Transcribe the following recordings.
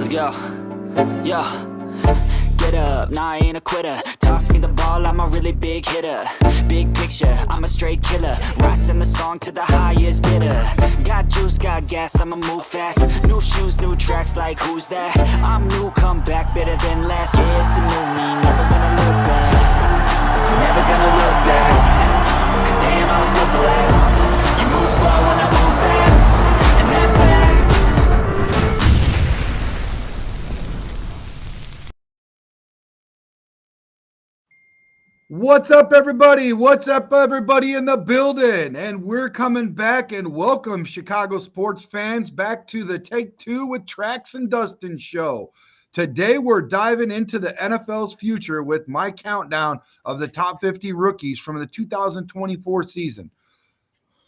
Let's go. Yo. Get up, nah, I ain't a quitter. Toss me the ball, I'm a really big hitter. Big picture, I'm a straight killer. Rising the song to the highest bidder. Got juice, got gas, I'ma move fast. New shoes, new tracks, like who's that? I'm new, come back, better than last. Yeah, it's a new me, never gonna look back. Never gonna look back. Cause damn, I was built to last. You move slow and I move fast. And that's facts. What's up, everybody? What's up, everybody in the building? And we're coming back and welcome Chicago sports fans back to the Take Two with Trax and Dustin show. Today, we're diving into the NFL's future with my countdown of the top 50 rookies from the 2024 season.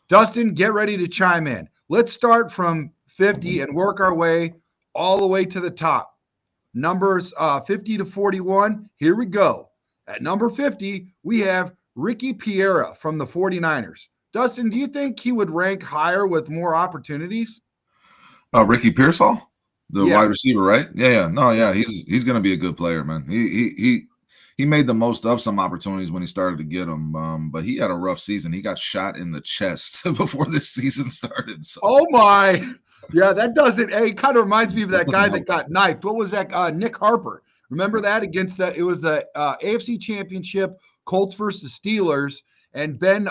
Dustin, get ready to chime in. Let's start from 50 and work our way all the way to the top. Numbers 50 to 41. Here we go. At number 50, we have Ricky Piera from the 49ers. Dustin, do you think he would rank higher with more opportunities? Ricky Pearsall, the wide receiver, right? Yeah. He's going to be a good player, man. He made the most of some opportunities when he started to get them, but he had a rough season. He got shot in the chest before this season started. So. Oh my, yeah, that doesn't. It kind of reminds me of that guy that got knifed. What was that? Nick Harper. Remember that against the it was the AFC Championship, Colts versus Steelers, and Ben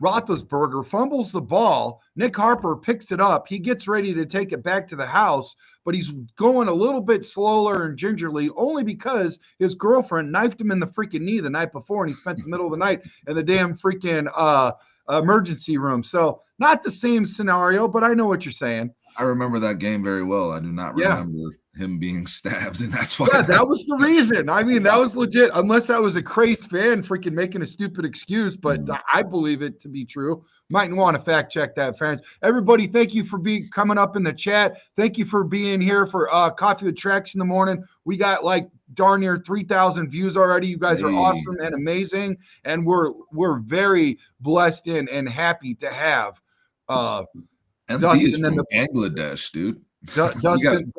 Roethlisberger fumbles the ball. Nick Harper picks it up. He gets ready to take it back to the house, but he's going a little bit slower and gingerly only because his girlfriend knifed him in the freaking knee the night before, and he spent the middle of the night in the damn freaking emergency room. So not the same scenario, but I know what you're saying. I remember that game very well. I do not remember him being stabbed, and that's why. Yeah, that was the reason. I mean, that was legit. Unless I was a crazed fan freaking making a stupid excuse, but I believe it to be true. Might want to fact check that, fans. Everybody, thank you for coming up in the chat. Thank you for being here for Coffee with Trax in the morning. We got like darn near 3,000 views already. You guys are awesome and amazing, and we're very blessed and happy to have MD is from Bangladesh, dude. Dustin.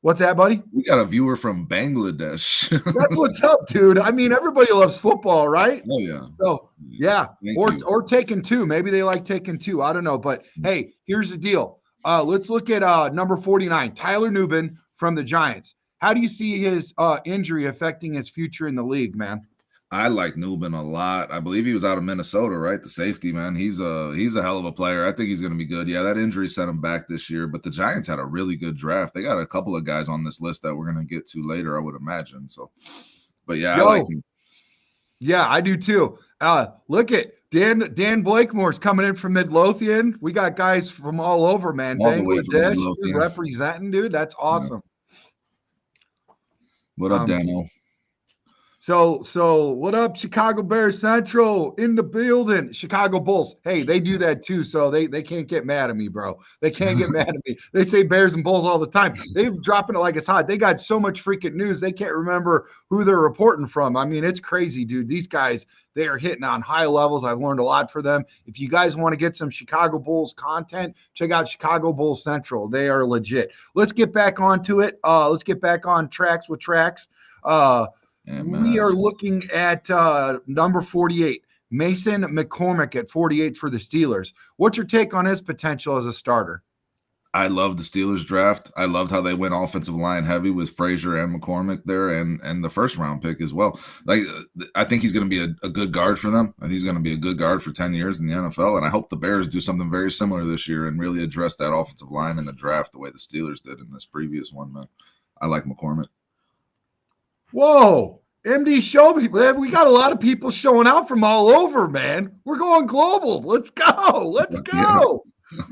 What's that, buddy? We got a viewer from Bangladesh. That's what's up, dude. I mean, everybody loves football, right? Oh, yeah. So, yeah. Or Taken Two. Maybe they like Taken Two. I don't know. But, hey, here's the deal. Let's look at number 49, Tyler Nubin from the Giants. How do you see his injury affecting his future in the league, man? I like Nubin a lot. I believe he was out of Minnesota, right? The safety, man. He's a hell of a player. I think he's going to be good. Yeah, that injury set him back this year, but the Giants had a really good draft. They got a couple of guys on this list that we're going to get to later, I would imagine. So, but yeah, I like him. Yeah, I do too. Look at Dan Blakemore's coming in from Midlothian. We got guys from all over, man. All Bangladesh representing, dude. That's awesome. Yeah. What up, Daniel? So what up, Chicago Bears Central in the building? Chicago Bulls. Hey, they do that too, so they can't get mad at me, bro. They can't get mad at me. They say Bears and Bulls all the time. They're dropping it like it's hot. They got so much freaking news, they can't remember who they're reporting from. I mean, it's crazy, dude. These guys, they are hitting on high levels. I've learned a lot for them. If you guys want to get some Chicago Bulls content, check out Chicago Bulls Central. They are legit. Let's get back onto it. Let's get back on Trax with Trax. We are looking at number 48, Mason McCormick at 48 for the Steelers. What's your take on his potential as a starter? I love the Steelers draft. I loved how they went offensive line heavy with Frazier and McCormick there, and the first round pick as well. Like, I think he's going to be a good guard for them. I think he's going to be a good guard for 10 years in the NFL, and I hope the Bears do something very similar this year and really address that offensive line in the draft the way the Steelers did in this previous one, man. I like McCormick. Whoa, MD show me, man. We got a lot of people showing out from all over, man. We're going global. Let's go. Let's go.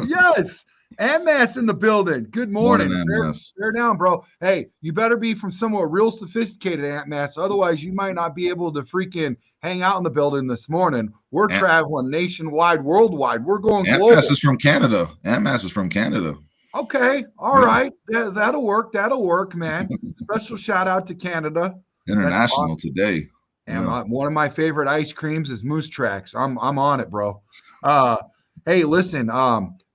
Yes. Amass in the building. Good morning. Bear down, bro. Hey, you better be from somewhere real sophisticated, Amass. Otherwise, you might not be able to freaking hang out in the building this morning. We're traveling nationwide, worldwide. We're going global. Amass is from Canada. Amass is from Canada. Okay. All right. That'll work. That'll work, man. Special shout out to Canada. International awesome. Today. And one of my favorite ice creams is Moose Tracks. I'm on it, bro. Hey, listen,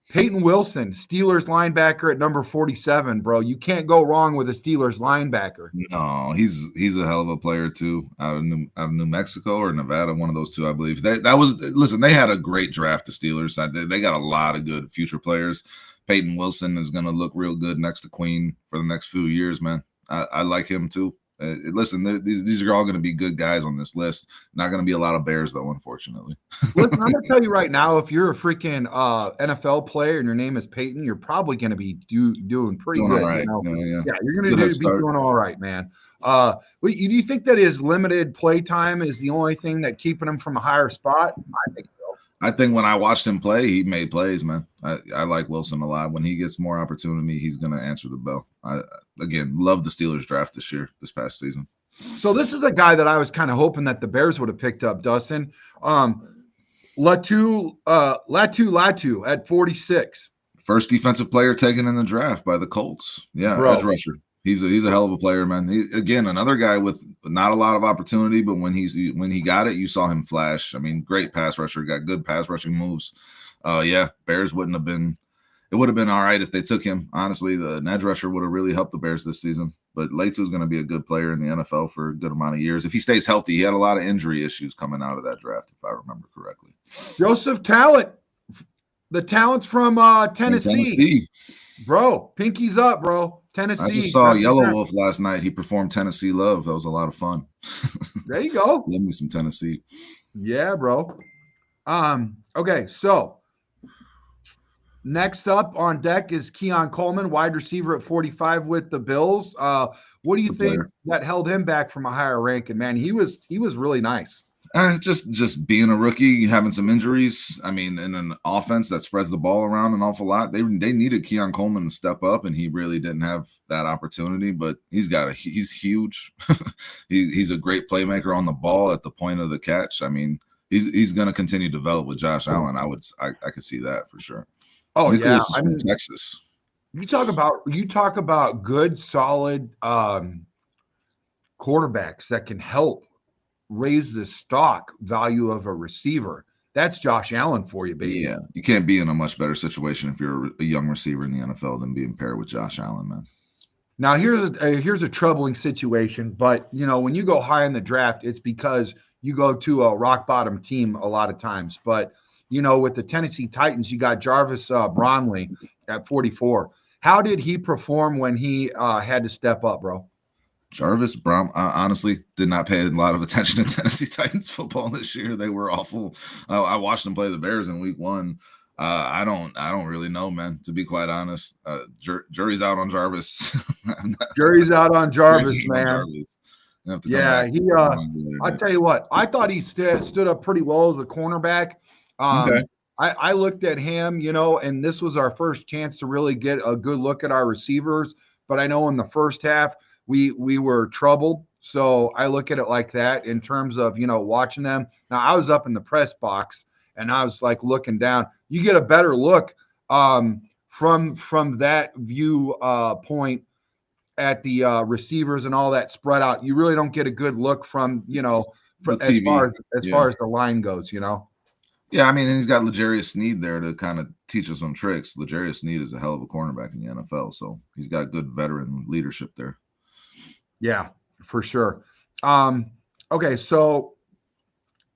Peyton Wilson, Steelers linebacker at number 47, bro. You can't go wrong with a Steelers linebacker. No, he's a hell of a player too. Out of New Mexico or Nevada, one of those two, I believe. Listen. They had a great draft. The Steelers. They got a lot of good future players. Peyton Wilson is going to look real good next to Queen for the next few years, man. I like him too. Listen, these are all going to be good guys on this list. Not going to be a lot of Bears, though, unfortunately. Listen, I'm going to tell you right now, if you're a freaking NFL player and your name is Peyton, you're probably going to be doing pretty good. All right. You know? Yeah, you're going to be doing all right, man. Do you think that his limited play time is the only thing that keeping him from a higher spot? I think so. I think when I watched him play, he made plays, man. I like Wilson a lot. When he gets more opportunity, he's going to answer the bell. Again, love the Steelers draft this past season. So this is a guy that I was kind of hoping that the Bears would have picked up, Dustin. Latu at 46. First defensive player taken in the draft by the Colts. Yeah, Bro. Edge rusher. He's a hell of a player, man. Again, another guy with not a lot of opportunity, but when he got it, you saw him flash. I mean, great pass rusher, got good pass rushing moves. Bears wouldn't have been. It would have been all right if they took him. Honestly, the edge rusher would have really helped the Bears this season. But Latu is going to be a good player in the NFL for a good amount of years. If he stays healthy, he had a lot of injury issues coming out of that draft, if I remember correctly. Joseph Talent. The talent's from Tennessee. Bro, pinkies up, bro. Tennessee. I just saw Yellow Wolf last night. He performed Tennessee Love. That was a lot of fun. There you go. Love me some Tennessee. Yeah, bro. Okay, so next up on deck is Keon Coleman, wide receiver at 45 with the Bills. What do you think that held him back from a higher ranking? Man, he was really nice. Just being a rookie, having some injuries. I mean, in an offense that spreads the ball around an awful lot, they needed Keon Coleman to step up, and he really didn't have that opportunity. But he's huge. He's a great playmaker on the ball at the point of the catch. I mean, he's going to continue to develop with Josh Allen. I could see that for sure. Oh, Nicholas is from Texas. You talk about good, solid quarterbacks that can help raise the stock value of a receiver. That's Josh Allen for you, baby. Yeah, you can't be in a much better situation if you're a young receiver in the NFL than being paired with Josh Allen, man. Now here's a troubling situation, but when you go high in the draft, it's because you go to a rock bottom team a lot of times. But with the Tennessee Titans, you got Jarvis Bromley at 44. How did he perform when he had to step up, bro? Jarvis Brom honestly did not pay a lot of attention to Tennessee Titans football this year. They were awful. I watched them play the Bears in week 1. I don't really know, man, to be quite honest. Jury's out on Jarvis. Jury's out on Jarvis, man. Yeah, I tell you what, I thought he stood up pretty well as a cornerback. Okay. I looked at him, and this was our first chance to really get a good look at our receivers. But I know in the first half, we were troubled. So I look at it like that in terms of, watching them. Now, I was up in the press box and I was like looking down. You get a better look from that view point at the receivers and all that spread out. You really don't get a good look from, as far as the line goes, Yeah, I mean, and he's got L'Jarius Sneed there to kind of teach us some tricks. L'Jarius Sneed is a hell of a cornerback in the NFL, so he's got good veteran leadership there. Yeah, for sure. Okay, so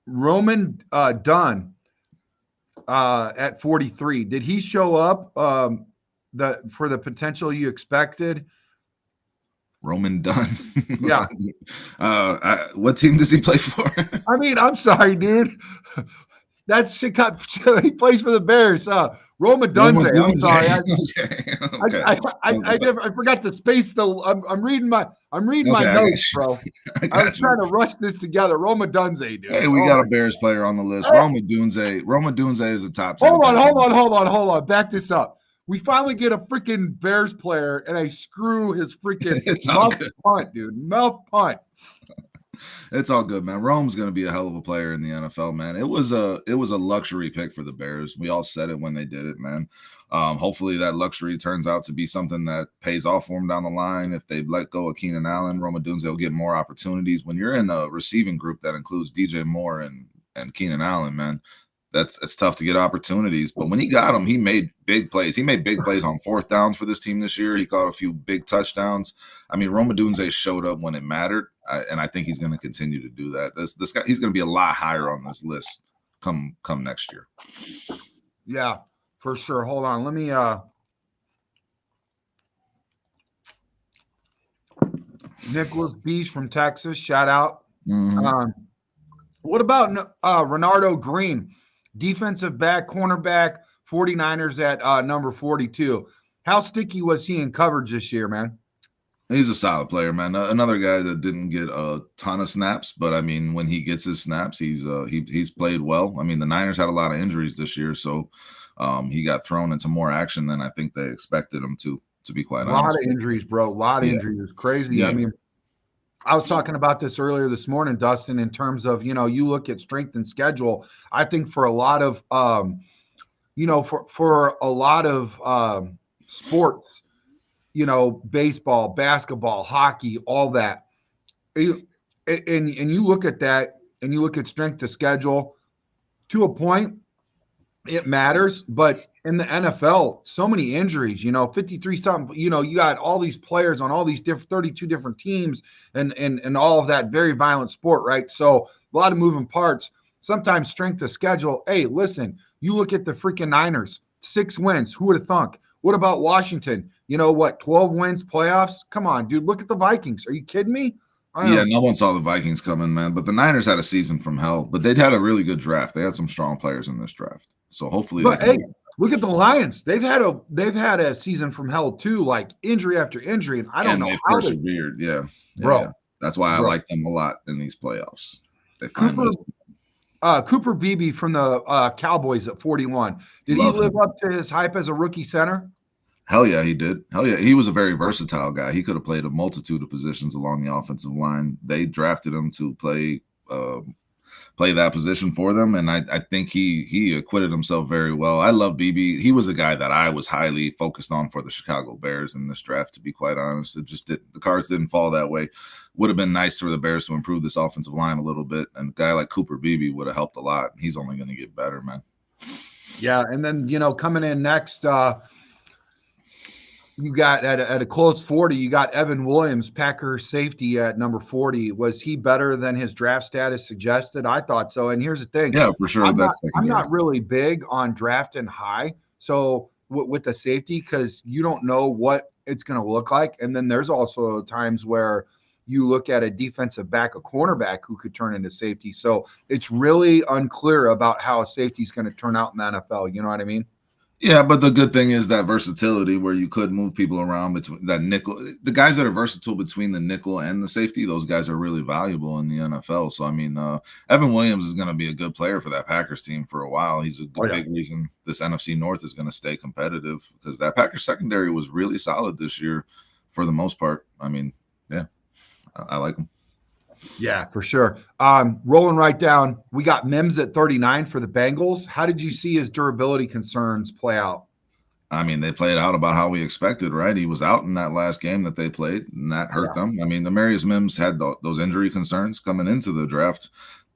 Roman Dunn at 43. Did he show up for the potential you expected? Roman Dunn. Yeah. What team does he play for? I mean, I'm sorry, dude. That's Chicago. He plays for the Bears. Roma Dunze. I'm sorry. I forgot to space the. I'm reading my notes, bro. I was trying to rush this together. Roma Dunze, dude. Hey, we got a Bears player on the list. Roma Dunze is a top 10. Hold on. Back this up. We finally get a freaking Bears player, and I screw his freaking muff punt, dude. Muff punt. It's all good, man. Rome's going to be a hell of a player in the NFL, man. It was a luxury pick for the Bears. We all said it when they did it, man. Hopefully that luxury turns out to be something that pays off for them down the line. If they let go of Keenan Allen, Roma Dunze will get more opportunities. When you're in a receiving group that includes DJ Moore and Keenan Allen, man, it's tough to get opportunities. But when he got them, he made big plays. He made big plays on fourth downs for this team this year. He caught a few big touchdowns. I mean, Rome Odunze showed up when it mattered, and I think he's going to continue to do that. This guy, he's going to be a lot higher on this list come next year. Yeah, for sure. Hold on, let me Nicholas Beach from Texas, shout out. What about Renardo Green, defensive back, cornerback, 49ers at number 42? How sticky was he in coverage this year, man? He's a solid player, man. Another guy that didn't get a ton of snaps, but I mean, when he gets his snaps, he's played well. I mean, the Niners had a lot of injuries this year, so he got thrown into more action than I think they expected him to be quite honest. A lot of injuries, bro. A lot of injuries. It's crazy. Yeah. I mean, I was talking about this earlier this morning, Dustin, in terms of, you look at strength and schedule. I think for a lot of, for a lot of sports, baseball, basketball, hockey, all that. And you look at that and you look at strength to schedule to a point, it matters, but in the NFL, so many injuries, 53 something, you got all these players on all these 32 different teams and all of that very violent sport, right? So a lot of moving parts, sometimes strength of schedule. Hey, listen, you look at the freaking Niners, 6 wins. Who would have thunk? What about Washington? 12 wins, playoffs? Come on, dude, look at the Vikings. Are you kidding me? Yeah, no one saw the Vikings coming, man. But the Niners had a season from hell. But they'd had a really good draft. They had some strong players in this draft. So hopefully, look at the Lions. They've had a season from hell too, like injury after injury, and I don't know they've how persevered. Bro. Yeah. That's why I like them a lot in these playoffs. They Cooper Beebe from the Cowboys at 41. Did he live up to his hype as a rookie center? Hell yeah, he did. Hell yeah, he was a very versatile guy. He could have played a multitude of positions along the offensive line. They drafted him to play that position for them, and I think he acquitted himself very well. I love BB. He was a guy that I was highly focused on for the Chicago Bears in this draft, to be quite honest. The cards didn't fall that way. Would have been nice for the Bears to improve this offensive line a little bit, and a guy like Cooper Beebe would have helped a lot. He's only going to get better, man. Yeah, and then, coming in next, you got at a close 40, you got Evan Williams, Packer safety at number 40. Was he better than his draft status suggested? I thought so. And here's the thing. Yeah, for sure. I'm not really big on drafting high. So with the safety, because you don't know what it's going to look like. And then there's also times where you look at a defensive back, a cornerback who could turn into safety. So it's really unclear about how a safety is going to turn out in the NFL. You know what I mean? Yeah, but the good thing is that versatility where you could move people around between that nickel. The guys that are versatile between the nickel and the safety, those guys are really valuable in the NFL. So, I mean, Evan Williams is going to be a good player for that Packers team for a while. He's a big reason this NFC North is going to stay competitive because that Packers secondary was really solid this year for the most part. I mean, yeah, I like him. Yeah, for sure. Rolling right down, we got Mims at 39 for the Bengals. How did you see his durability concerns play out? I mean, they played out about how we expected, right? He was out in that last game that they played, and that hurt them. I mean, Demarius Mims had those injury concerns coming into the draft.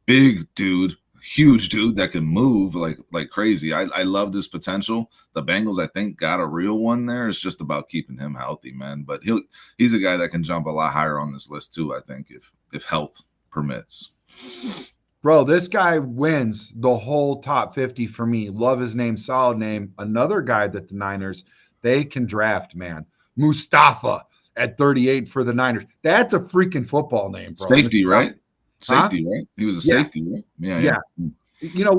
Big dude, huge dude that can move like crazy. I love his potential. The Bengals, I think, got a real one there. It's just about keeping him healthy, man. But he's a guy that can jump a lot higher on this list too, I think, if health permits. Bro, this guy wins the whole top 50 for me. Love his name, solid name. Another guy that the Niners, they can draft, man. Mustafa at 38 for the Niners. That's a freaking football name, bro. Safety, right? Safety, right? He was a safety, right? Yeah. You know,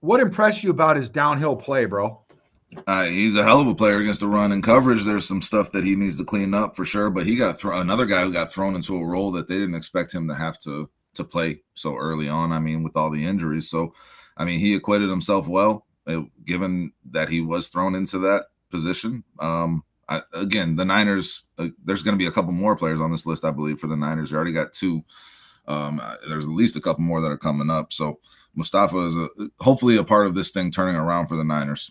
what impressed you about his downhill play, bro? He's a hell of a player against the run and coverage. There's some stuff that he needs to clean up for sure, but he got another guy who got thrown into a role that they didn't expect him to have to play so early on. I mean, with all the injuries. So, I mean, he acquitted himself well, given that he was thrown into that position. Again, the Niners, there's going to be a couple more players on this list, I believe, for the Niners. You already got 2. There's at least a couple more that are coming up. So Mustafa is hopefully a part of this thing turning around for the Niners.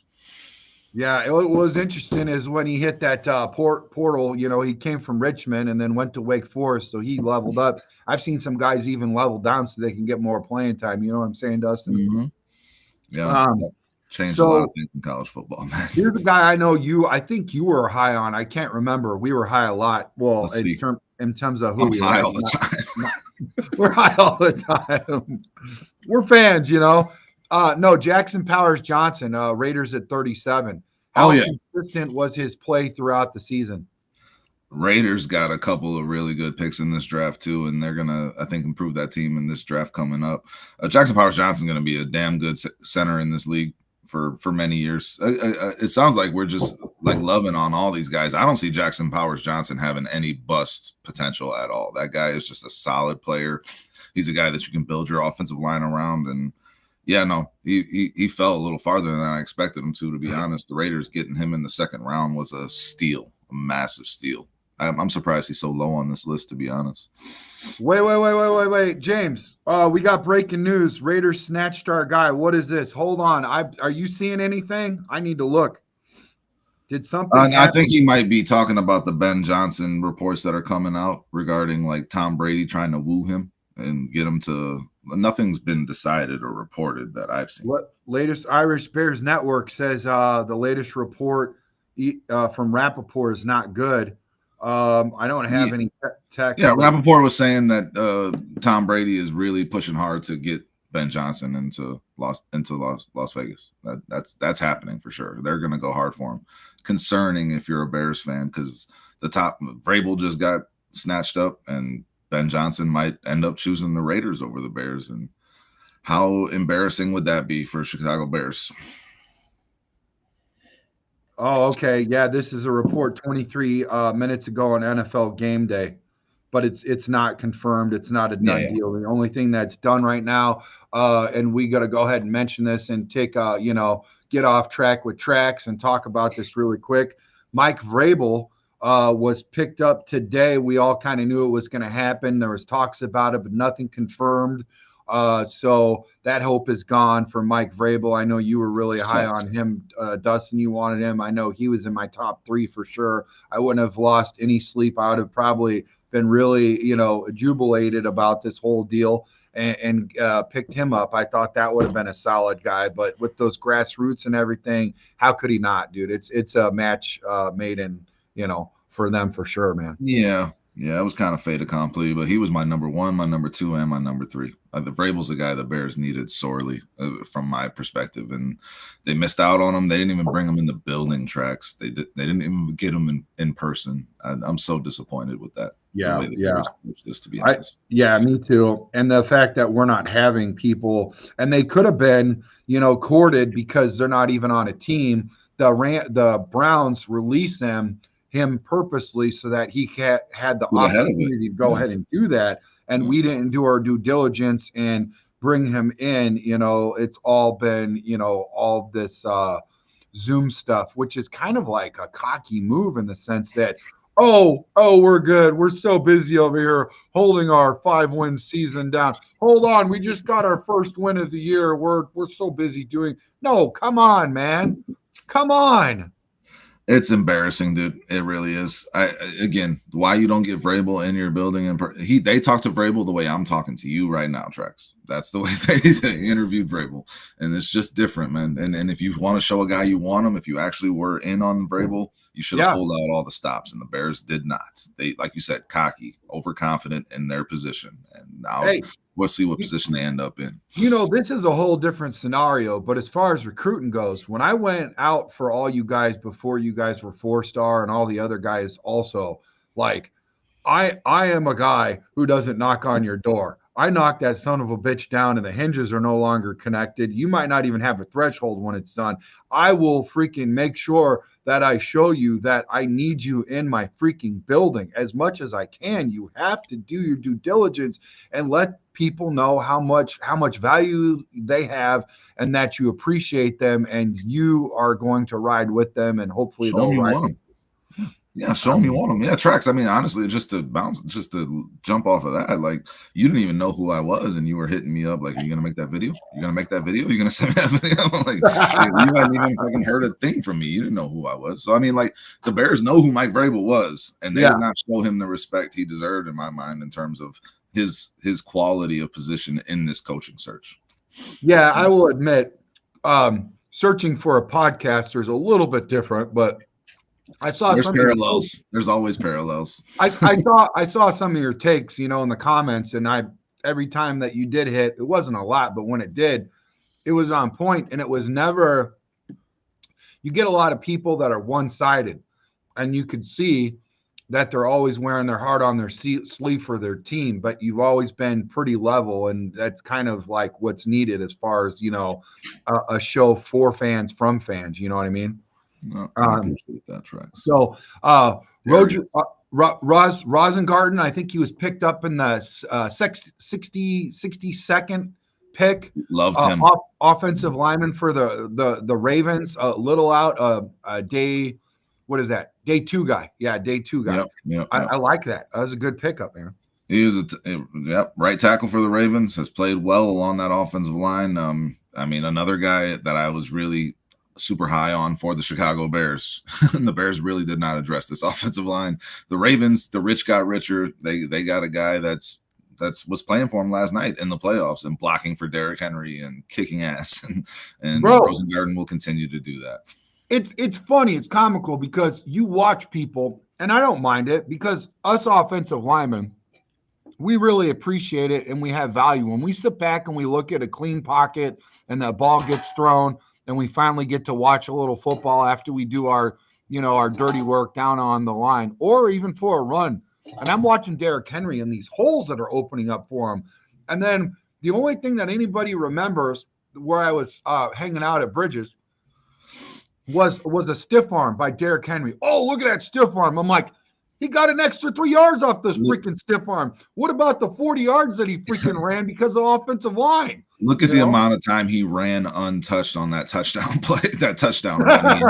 Yeah, what was interesting is when he hit that portal, you know, he came from Richmond and then went to Wake Forest, so he leveled up. I've seen some guys even level down so they can get more playing time. You know what I'm saying, Dustin? Mm-hmm. Yeah. Changed a lot of things in college football, man. Here's a guy I know I think you were high on. I can't remember. We were high a lot. Well, in terms of who I'm high all the time. We're high all the time. We're fans, No, Jackson Powers Johnson, Raiders at 37. How consistent was his play throughout the season? Raiders got a couple of really good picks in this draft too, and they're gonna, I think, improve that team in this draft coming up. Jackson Powers Johnson going to be a damn good center in this league for many years. It sounds like we're just like loving on all these guys. I don't see Jackson Powers Johnson having any bust potential at all. That guy is just a solid player. He's a guy that you can build your offensive line around. And yeah, no, he fell a little farther than I expected him to be honest. The Raiders getting him in the second round was a steal, a massive steal. I'm surprised he's so low on this list, to be honest. Wait, James. We got breaking news. Raiders snatched our guy. What is this? Hold on. Are you seeing anything? I need to look. Did something I think he might be talking about the Ben Johnson reports that are coming out regarding like Tom Brady trying to woo him and get him to – nothing's been decided or reported that I've seen. What latest Irish Bears Network says the latest report from Rappaport is not good. I don't have any text. Yeah, Rappaport was saying that Tom Brady is really pushing hard to get Ben Johnson into Las Vegas. That's happening for sure. They're going to go hard for him. Concerning if you're a Bears fan, because Vrabel just got snatched up, and Ben Johnson might end up choosing the Raiders over the Bears. And how embarrassing would that be for Chicago Bears? Oh, okay. Yeah, this is a report 23 minutes ago on NFL Game Day, but it's not confirmed. It's not a done deal. The only thing that's done right now, and we got to go ahead and mention this and take get off track with tracks and talk about this really quick. Mike Vrabel was picked up today. We all kind of knew it was going to happen. There was talks about it, but nothing confirmed. So that hope is gone for Mike Vrabel. I know you were really high on him, Dustin. You wanted him. I know he was in my top 3 for sure. I wouldn't have lost any sleep. I would have probably been really, jubilated about this whole deal and picked him up. I thought that would have been a solid guy, but with those grassroots and everything, how could he not, dude? It's a match made in, for them for sure, man. Yeah, it was kind of fait accompli, but he was my number 1, my number 2, and my number 3. The Vrabel's a guy the Bears needed sorely from my perspective, and they missed out on him. They didn't even bring him in the building tracks. They didn't even get him in person. I'm so disappointed with that. Yeah. This, to be honest. Me too. And the fact that we're not having people, and they could have been, courted because they're not even on a team. The Browns release him purposely so that he had the opportunity to go ahead and do that. And we didn't do our due diligence and bring him in. It's all been, all this Zoom stuff, which is kind of like a cocky move in the sense that, oh, we're good. We're so busy over here holding our 5-win season down. Hold on. We just got our first win of the year. We're so busy doing. No, come on, man. Come on. It's embarrassing, dude. It really is. Again, why you don't get Vrabel in your building? And they talked to Vrabel the way I'm talking to you right now, Trex. That's the way they interviewed Vrabel, and it's just different, man. And if you want to show a guy you want him, if you actually were in on Vrabel, you should have pulled out all the stops, and the Bears did not. They, like you said, cocky, overconfident in their position, and now we'll see what position they end up in. This is a whole different scenario, but as far as recruiting goes, when I went out for all you guys before you guys were 4-star and all the other guys also, like I am a guy who doesn't knock on your door. I knock that son of a bitch down and the hinges are no longer connected. You might not even have a threshold when it's done. I will freaking make sure that I show you that I need you in my freaking building as much as I can. You have to do your due diligence and let people know how much value they have and that you appreciate them and you are going to ride with them and hopefully they'll ride. Yeah, show them you want them. Yeah, Trax. I mean, honestly, just to jump off of that, like you didn't even know who I was, and you were hitting me up like, "Are you gonna make that video? You're gonna make that video? You're gonna send me that video?" Like, you hadn't even fucking heard a thing from me. You didn't know who I was. So I mean, like the Bears know who Mike Vrabel was, and they did not show him the respect he deserved in my mind in terms of his quality of position in this coaching search. Yeah, I will admit. searching for a podcaster is a little bit different, but I saw There's some parallels. There's always parallels. I saw some of your takes, in the comments, and every time that you did hit, it wasn't a lot, but when it did, it was on point, and it was never. You get a lot of people that are one-sided, and you could see that they're always wearing their heart on their sleeve for their team, but you've always been pretty level, and that's kind of like what's needed as far as a show for fans from fans. You know what I mean? No, I appreciate that, Trex. So, Rosengarten, I think he was picked up in the 62nd pick. Loved him. Offensive lineman for the Ravens. Little out. Day. What is that? Day 2 guy. Yeah, day 2 guy. Yep. I like that. That was a good pickup, man. He is right tackle for the Ravens. Has played well along that offensive line. I mean, another guy that I was really super high on for the Chicago Bears. And the Bears really did not address this offensive line. The Ravens, the rich got richer. They got a guy that was playing for him last night in the playoffs and blocking for Derrick Henry and kicking ass. And Rosengarten will continue to do that. It's funny, it's comical because you watch people, and I don't mind it because us offensive linemen, we really appreciate it and we have value. When we sit back and we look at a clean pocket and the ball gets thrown and we finally get to watch a little football after we do our dirty work down on the line or even for a run. And I'm watching Derrick Henry and these holes that are opening up for him. And then the only thing that anybody remembers where I was hanging out at Bridges was a stiff arm by Derrick Henry. Oh, look at that stiff arm. I'm like, he got an extra 3 yards off this freaking stiff arm. What about the 40 yards that he freaking ran because of offensive line? Look at the amount of time he ran untouched on that touchdown play, that touchdown run.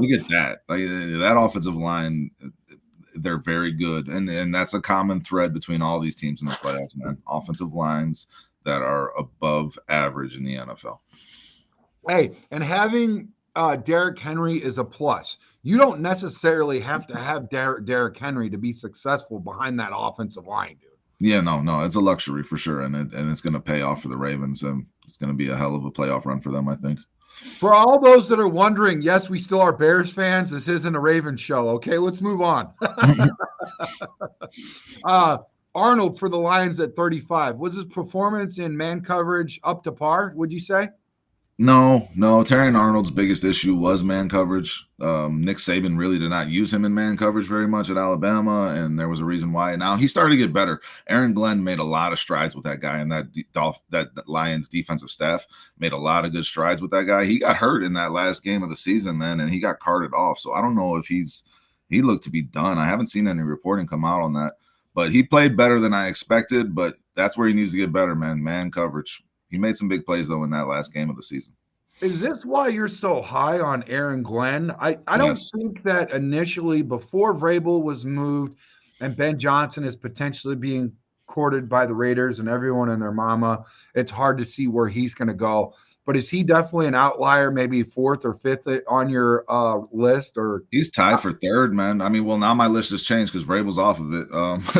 Look at that. Like, that offensive line, they're very good. And that's a common thread between all these teams in the playoffs, man. Offensive lines that are above average in the NFL. Hey, and having Derrick Henry is a plus. You don't necessarily have to have Derrick Henry to be successful behind that offensive line, dude. Yeah, no, it's a luxury for sure, and it's going to pay off for the Ravens, and it's going to be a hell of a playoff run for them, I think. For all those that are wondering, yes, we still are Bears fans. This isn't a Ravens show. Okay, let's move on. Arnold for the Lions at 35. Was his performance in man coverage up to par, would you say? No. Terrion Arnold's biggest issue was man coverage. Nick Saban really did not use him in man coverage very much at Alabama, and there was a reason why. Now he started to get better. Aaron Glenn made a lot of strides with that guy, and that Lions defensive staff made a lot of good strides with that guy. He got hurt in that last game of the season, man, and he got carted off. So I don't know if he looked to be done. I haven't seen any reporting come out on that, but he played better than I expected. But that's where he needs to get better, man coverage. He made some big plays, though, in that last game of the season. Is this why you're so high on Aaron Glenn? I don't think that initially, before Vrabel was moved and Ben Johnson is potentially being courted by the Raiders and everyone and their mama, it's hard to see where he's going to go. But is he definitely an outlier, maybe 4th or 5th on your list? Or he's tied for 3rd, man. I mean, well, now my list has changed because Vrabel's off of it.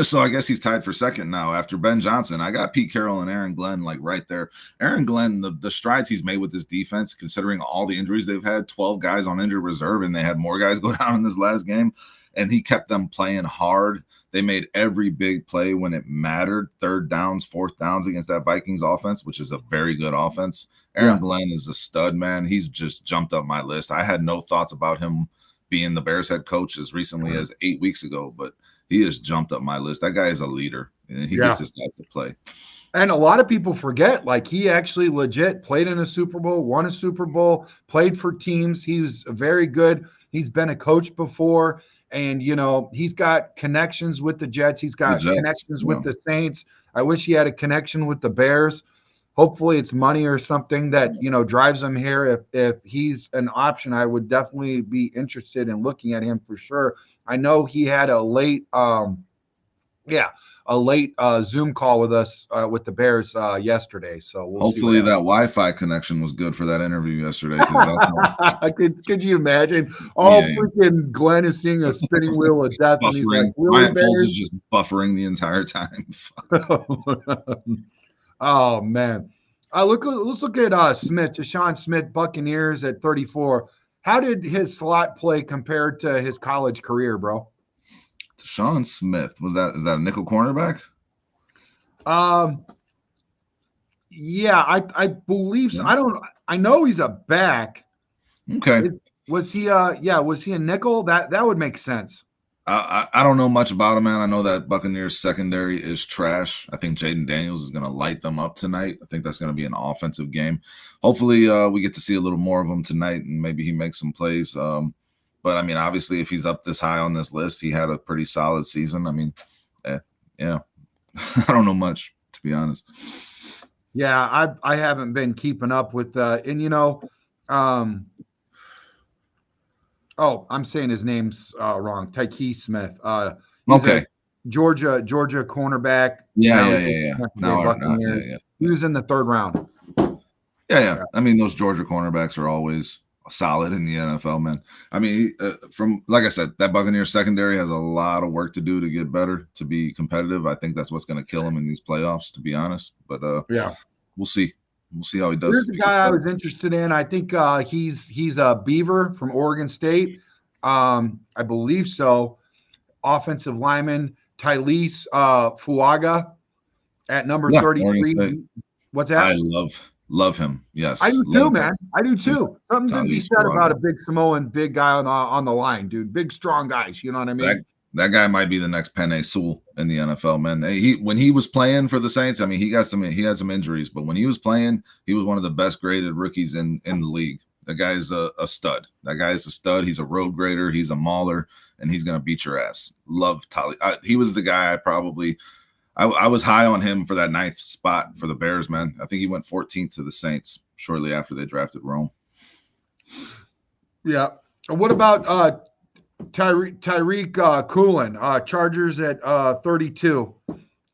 So I guess he's tied for 2nd now after Ben Johnson. I got Pete Carroll and Aaron Glenn like right there. Aaron Glenn, the strides he's made with this defense, considering all the injuries they've had, 12 guys on injured reserve, and they had more guys go down in this last game, and he kept them playing hard. They made every big play when it mattered, 3rd downs, 4th downs against that Vikings offense, which is a very good offense. Aaron Glenn is a stud, man. He's just jumped up my list. I had no thoughts about him being the Bears head coach as recently as 8 weeks ago, but he has jumped up my list. That guy is a leader, and he gets his guys to play. And a lot of people forget, like, he actually legit played in a Super Bowl, won a Super Bowl, played for teams. He was very good. He's been a coach before. And, he's got connections with the Jets. He's got connections with the Saints. I wish he had a connection with the Bears. Hopefully it's money or something that, drives him here. If he's an option, I would definitely be interested in looking at him for sure. I know he had a late Zoom call with us with the Bears yesterday. So we'll hopefully that Wi-Fi connection was good for that interview yesterday. Could you imagine? Freaking Glenn is seeing a spinning wheel of death, and he's like, "Really, Bears?" Is just buffering the entire time. Oh man, Let's look at Smith, Deshaun Smith, Buccaneers at 34. How did his slot play compare to his college career, bro? Deshaun Smith, is that a nickel cornerback? Yeah, I believe so. I know he's a back. Okay. Was he a nickel? That would make sense. I don't know much about him, man. I know that Buccaneers secondary is trash. I think Jaden Daniels is going to light them up tonight. I think that's going to be an offensive game. Hopefully, we get to see a little more of him tonight, and maybe he makes some plays. But I mean, obviously, if he's up this high on this list, he had a pretty solid season. I mean, yeah, I don't know much, to be honest. Yeah, I haven't been keeping up with I'm saying his name's wrong. Tyke Smith. Okay. Georgia cornerback. Yeah. He was in the third round. Yeah. I mean, those Georgia cornerbacks are always solid in the NFL, man. I mean, from like I said, that Buccaneers secondary has a lot of work to do to get better, to be competitive. I think that's what's going to kill him in these playoffs, to be honest. But we'll see. We'll see how he does. Here's the guy I was interested in. I think he's a Beaver from Oregon State. I believe so. Offensive lineman Tylese Fuaga at number 33. What's that? I love him. Yes, I do too, man. I do too. Something to be said about a big Samoan, big guy on the line, dude. Big, strong guys. You know what I mean? That guy might be the next Penei Sewell in the NFL, man. When he was playing for the Saints, I mean, he had some injuries, but when he was playing, he was one of the best graded rookies in the league. That guy is a stud. That guy is a stud. He's a road grader. He's a mauler, and he's gonna beat your ass. Love Tali. He was the guy I was high on him for that 9th spot for the Bears, man. I think he went 14th to the Saints shortly after they drafted Rome. Yeah. What about Tyreek Coolin, Chargers at 32.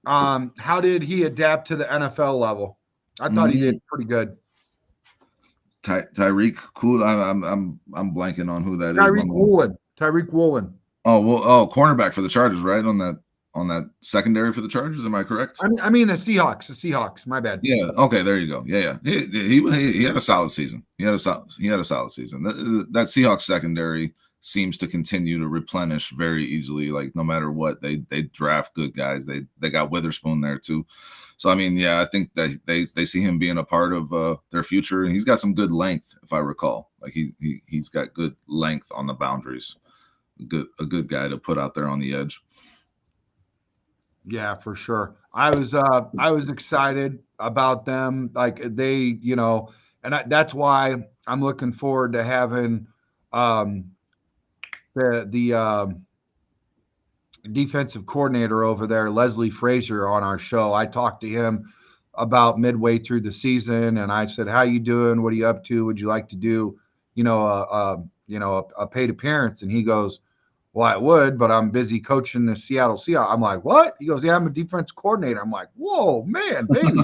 How did he adapt to the NFL level? I thought he did pretty good. Tyreek Coolin. I'm blanking on who that is. Tyreek Woolen. Cornerback for the Chargers, right? On that secondary for the Chargers, am I correct? I mean the Seahawks. My bad. Yeah. Okay. There you go. Yeah. He had a solid season. He had a solid season. That Seahawks secondary seems to continue to replenish very easily. Like no matter what, they draft good guys. They got Witherspoon there too. So I mean, yeah, I think that they see him being a part of their future, and he's got some good length, if I recall. Like he's got good length on the boundaries. A good guy to put out there on the edge. Yeah, for sure. I was excited about them. Like they, and that's why I'm looking forward to having the defensive coordinator over there, Leslie Frazier, on our show. I talked to him about midway through the season, and I said, "How you doing? What are you up to? Would you like to do, a paid appearance?" And he goes, "Well, I would, but I'm busy coaching the Seattle Seahawks." I'm like, "What?" He goes, "Yeah, I'm a defense coordinator." I'm like, "Whoa, man, baby."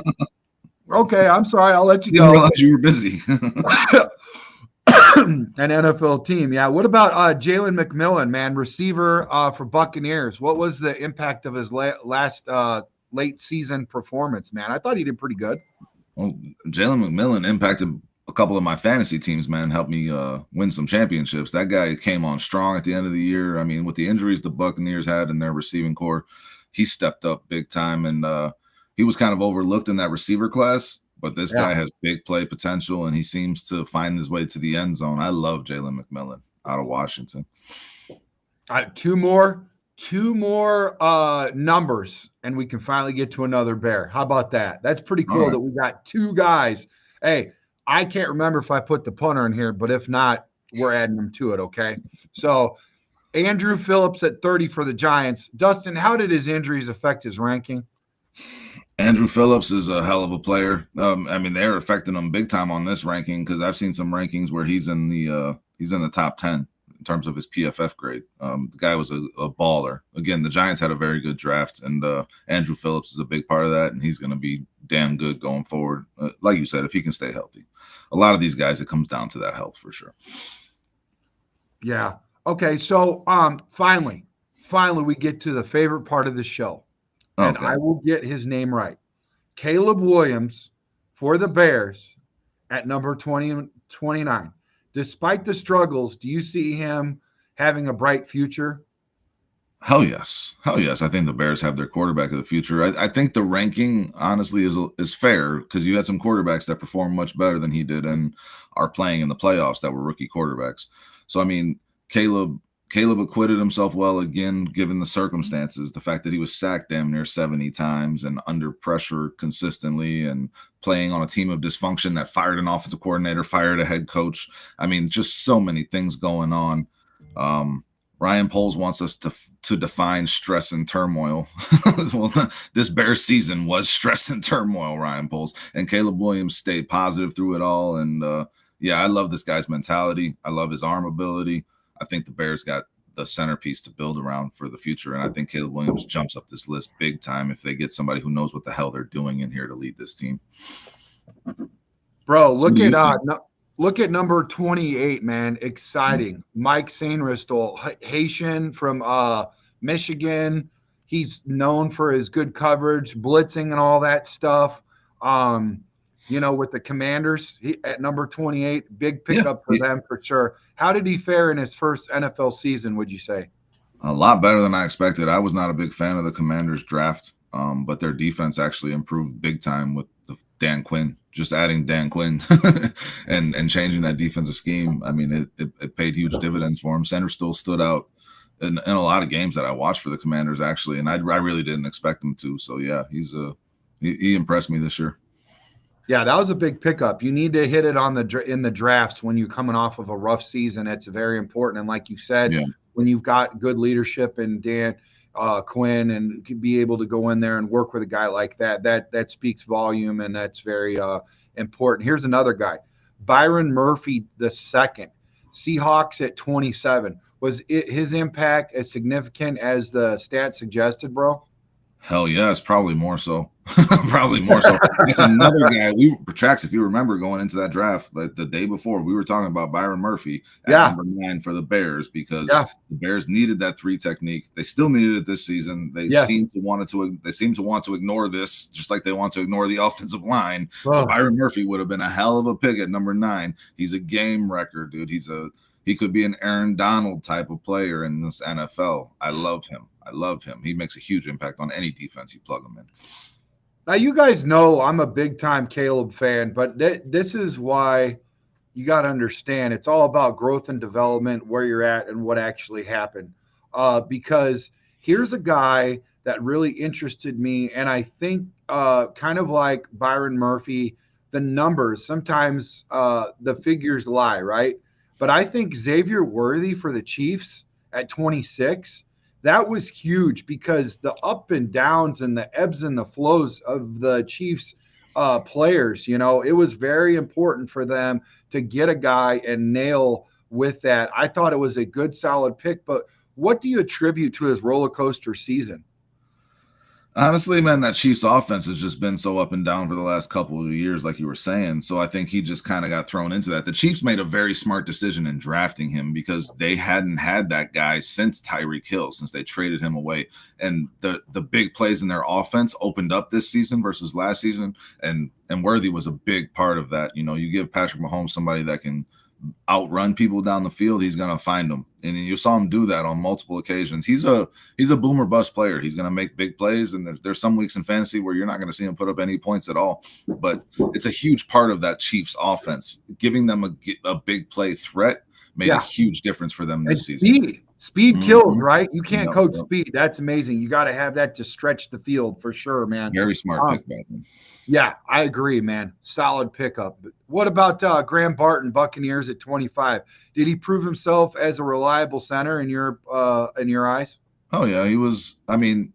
Okay, I'm sorry. I'll let you go. Didn't realize you were busy. An NFL team. Yeah. What about Jalen McMillan, man, receiver for Buccaneers? What was the impact of his last late season performance, man? I thought he did pretty good. Well, Jalen McMillan impacted a couple of my fantasy teams, man, helped me win some championships. That guy came on strong at the end of the year. I mean, with the injuries the Buccaneers had in their receiving core, he stepped up big time, and he was kind of overlooked in that receiver class. But this guy has big play potential, and he seems to find his way to the end zone. I love Jalen McMillan out of Washington. Two more numbers, and we can finally get to another Bear. How about that? That's pretty cool that we got two guys. Hey, I can't remember if I put the punter in here, but if not, we're adding them to it, okay? So Andrew Phillips at 30 for the Giants. Dustin, how did his injuries affect his ranking? Andrew Phillips is a hell of a player. I mean, they're affecting him big time on this ranking because I've seen some rankings where he's in the top 10 in terms of his PFF grade. The guy was a baller. Again, the Giants had a very good draft, and Andrew Phillips is a big part of that, and he's going to be damn good going forward. Like you said, if he can stay healthy. A lot of these guys, it comes down to that health for sure. Yeah. Okay. So finally, we get to the favorite part of the show. And I will get his name right. Caleb Williams for the Bears at number 20 and 29. Despite the struggles, do you see him having a bright future? Hell yes. Hell yes. I think the Bears have their quarterback of the future. I think the ranking, honestly, is fair because you had some quarterbacks that performed much better than he did and are playing in the playoffs that were rookie quarterbacks. So, I mean, Caleb acquitted himself well again, given the circumstances. The fact that he was sacked damn near 70 times and under pressure consistently and playing on a team of dysfunction that fired an offensive coordinator, fired a head coach. I mean, just so many things going on. Ryan Poles wants us to define stress and turmoil. Well, this Bears season was stress and turmoil, Ryan Poles. And Caleb Williams stayed positive through it all. And, yeah, I love this guy's mentality. I love his arm ability. I think the Bears got the centerpiece to build around for the future. And I think Caleb Williams jumps up this list big time if they get somebody who knows what the hell they're doing in here to lead this team. Bro, look at number 28, man. Exciting. Mike Sainristil, Haitian from Michigan. He's known for his good coverage, blitzing and all that stuff. With the Commanders at number 28, big pickup for them for sure. How did he fare in his first NFL season, would you say? A lot better than I expected. I was not a big fan of the Commanders draft, but their defense actually improved big time with Dan Quinn. Just adding Dan Quinn and changing that defensive scheme. I mean, it paid huge dividends for him. Sainristil stood out in a lot of games that I watched for the Commanders, actually, and I really didn't expect him to. So, yeah, he impressed me this year. Yeah, that was a big pickup. You need to hit it in the drafts when you're coming off of a rough season. It's very important. And like you said, when you've got good leadership and Dan Quinn and be able to go in there and work with a guy like that speaks volume, and that's very important. Here's another guy, Byron Murphy II, Seahawks at 27. Was his impact as significant as the stat suggested, bro? Hell yes, probably more so. Probably more so. That's another guy. Trax, if you remember going into that draft, like the day before, we were talking about Byron Murphy at number 9 for the Bears because the Bears needed that 3 technique. They still needed it this season. They seem to want to ignore this, just like they want to ignore the offensive line. But Byron Murphy would have been a hell of a pick at number 9. He's a game wrecker, dude. He could be an Aaron Donald type of player in this NFL. I love him. He makes a huge impact on any defense you plug him in. Now, you guys know I'm a big-time Caleb fan, but this is why you got to understand it's all about growth and development, where you're at and what actually happened. Because here's a guy that really interested me, and I think kind of like Byron Murphy, the numbers, sometimes the figures lie, right? But I think Xavier Worthy for the Chiefs at 26, that was huge because the up and downs and the ebbs and the flows of the Chiefs players, it was very important for them to get a guy and nail with that. I thought it was a good, solid pick, but what do you attribute to his roller coaster season? Honestly, man, that Chiefs offense has just been so up and down for the last couple of years, like you were saying. So I think he just kind of got thrown into that. The Chiefs made a very smart decision in drafting him because they hadn't had that guy since Tyreek Hill, since they traded him away. And the big plays in their offense opened up this season versus last season. And Worthy was a big part of that. You give Patrick Mahomes somebody that can outrun people down the field, he's going to find them. And you saw him do that on multiple occasions. He's a boomer bust player. He's going to make big plays, and there's some weeks in fantasy where you're not going to see him put up any points at all. But it's a huge part of that Chiefs offense. Giving them a big play threat made a huge difference for them this season. Speed kills, right? You can't coach speed. That's amazing. You got to have that to stretch the field for sure, man. Very smart pick back then. Yeah, I agree, man. Solid pickup. What about Graham Barton, Buccaneers at 25? Did he prove himself as a reliable center in your eyes? Oh yeah, he was. I mean,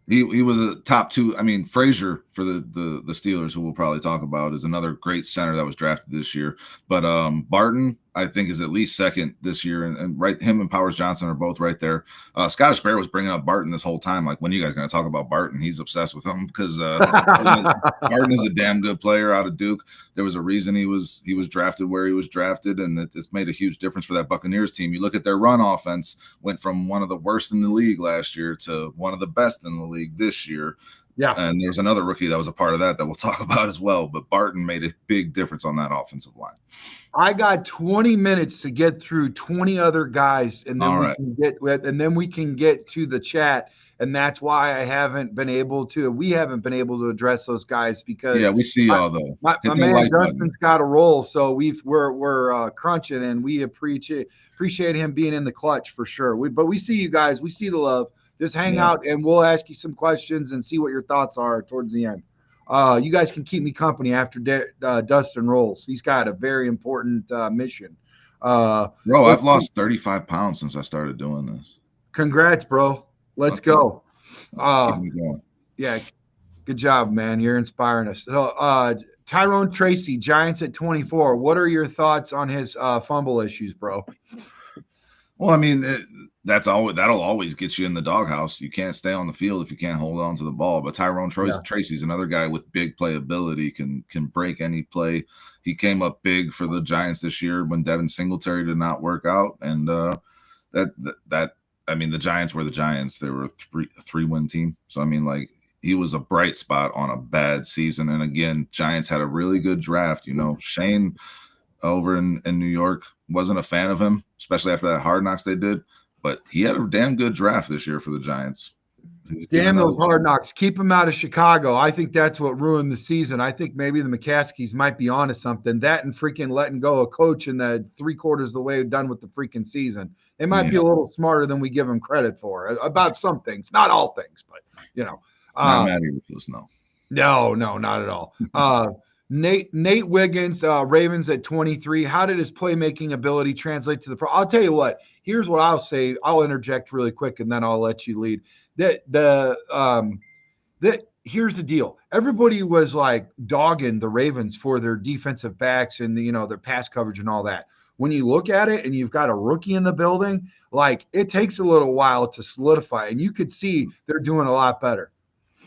he was a top 2. I mean, Frazier for the Steelers, who we'll probably talk about, is another great center that was drafted this year. But Barton, I think, is at least second this year, and right, him and Powers Johnson are both right there. Scottish Bear was bringing up Barton this whole time. Like, when are you guys going to talk about Barton? He's obsessed with him because Barton is a damn good player out of Duke. There was a reason he was drafted where he was drafted, and it's made a huge difference for that Buccaneers team. You look at their run offense, went from one of the worst in the league last year to one of the best in the league this year. Yeah. And there's another rookie that was a part of that we'll talk about as well. But Barton made a big difference on that offensive line. I got 20 minutes to get through 20 other guys, and then we can get to the chat. And that's why we haven't been able to address those guys because we see y'all though. My man Dustin's got a roll, so we're crunching, and we appreciate him being in the clutch for sure. But we see you guys, we see the love. Just hang out, and we'll ask you some questions and see what your thoughts are towards the end. You guys can keep me company after Dustin rolls. He's got a very important mission. Bro, I've lost 35 pounds since I started doing this. Congrats, bro. Let's go. Keep me going. Yeah, good job, man. You're inspiring us. So, Tyrone Tracy, Giants at 24. What are your thoughts on his fumble issues, bro? Well, I mean, that'll always get you in the doghouse. You can't stay on the field if you can't hold on to the ball. But Tyrone Tracy's another guy with big playability, can break any play. He came up big for the Giants this year when Devin Singletary did not work out, and I mean, the Giants were the Giants. They were a 3-win team. So, I mean, like, he was a bright spot on a bad season. And again, Giants had a really good draft. You know, Shane over in New York wasn't a fan of him, especially after that Hard Knocks they did. But he had a damn good draft this year for the Giants. Damn those Hard Knocks. Keep him out of Chicago. I think that's what ruined the season. I think maybe the McCaskies might be onto something. That and freaking letting go a coach in the 3/4 of the way done with the freaking season. They might be a little smarter than we give them credit for about some things. Not all things, but, you know. Not mad at this, no. No, not at all. Nate Wiggins, Ravens at 23. How did his playmaking ability translate to the pro? I'll tell you what. Here's what I'll say. I'll interject really quick, and then I'll let you lead. Here's the deal. Everybody was like dogging the Ravens for their defensive backs and their pass coverage and all that. When you look at it and you've got a rookie in the building, like, it takes a little while to solidify, and you could see they're doing a lot better.